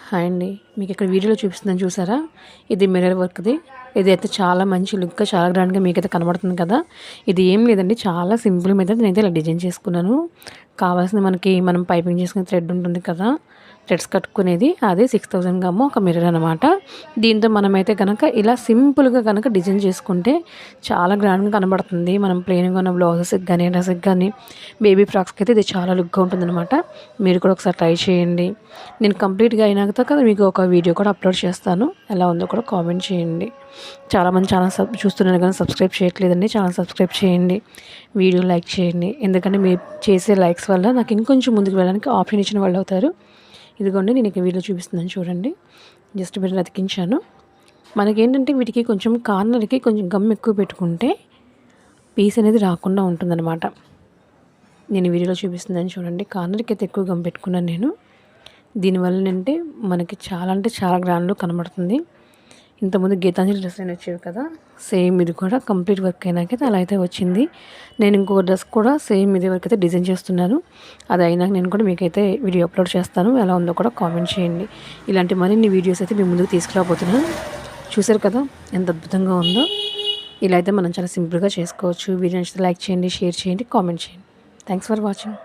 Hi అండి, మీకు ఇక్కడ వీడియోలో చూపిస్తుందని చూసారా? ఇది మిర్రర్ వర్క్ది. ఇదైతే చాలా మంచి లుక్గా చాలా గ్రాండ్గా మీకైతే కనబడుతుంది కదా. ఇది ఏం లేదండి, చాలా సింపుల్ మీద నేనైతే ఇలా డిజైన్ చేసుకున్నాను. కావాల్సిన మనం పైపింగ్ చేసుకునే థ్రెడ్ ఉంటుంది కదా, థ్రెడ్స్ కట్టుకునేది, అదే 6000 గ్రామ్ ఒక మిర్రర్ అనమాట. దీంతో మనమైతే కనుక ఇలా సింపుల్గా కనుక డిజైన్ చేసుకుంటే చాలా గ్రాండ్గా కనబడుతుంది. మనం ప్లెయిన్గా ఉన్న బ్లౌజెస్కి కానీ డ్రెస్కి కానీ బేబీ ఫ్రాక్స్కి అయితే ఇది చాలా లుక్గా ఉంటుందన్నమాట. మీరు కూడా ఒకసారి ట్రై చేయండి. నేను కంప్లీట్గా అయినాక కదా మీకు ఒక వీడియో కూడా అప్లోడ్ చేస్తాను. ఎలా ఉందో కూడా కామెంట్ చేయండి. చాలామంది ఛానల్ చూస్తున్నారు కానీ సబ్స్క్రైబ్ చేయట్లేదండి. ఛానల్ సబ్స్క్రైబ్ చేయండి, వీడియో లైక్ చేయండి. ఎందుకంటే మీరు చేసే లైక్స్ వల్ల నాకు ఇంకొంచెం ముందుకు వెళ్ళడానికి ఆప్షన్ ఇచ్చిన వాళ్ళు అవుతారు. ఇదిగోండి, నేను ఇక వీడియో చూపిస్తున్నాను చూడండి. జస్ట్ మీరు అతికించాను. మనకేంటంటే వీటికి కొంచెం కార్నర్కి కొంచెం గమ్ ఎక్కువ పెట్టుకుంటే పీస్ అనేది రాకుండా ఉంటుందన్నమాట. నేను వీడియోలో చూపిస్తున్నాను చూడండి. కార్నర్కి అయితే ఎక్కువ గమ్ పెట్టుకున్నాను నేను. దీనివల్ల ఏంటంటే మనకి చాలా అంటే చాలా గ్రాండ్లో కనబడుతుంది. ఇంతకుముందు గీతాంజలి డ్రెస్ అయినా వచ్చేవి కదా, సేమ్ ఇది కూడా కంప్లీట్ వర్క్ అయినాకైతే అలా అయితే వచ్చింది. నేను ఇంకో డ్రెస్ కూడా సేమ్ ఇదే వర్క్ అయితే డిజైన్ చేస్తున్నాను. అది అయినాక నేను కూడా మీకైతే వీడియో అప్లోడ్ చేస్తాను. ఎలా ఉందో కూడా కామెంట్ చేయండి. ఇలాంటి మరిన్ని వీడియోస్ అయితే మీ ముందుకు తీసుకురాబోతున్నాను. చూసారు కదా ఎంత అద్భుతంగా ఉందో. ఇలా అయితే మనం చాలా సింపుల్గా చేసుకోవచ్చు. వీడియో నచ్చితే లైక్ చేయండి, షేర్ చేయండి, కామెంట్ చేయండి. Thanks for watching.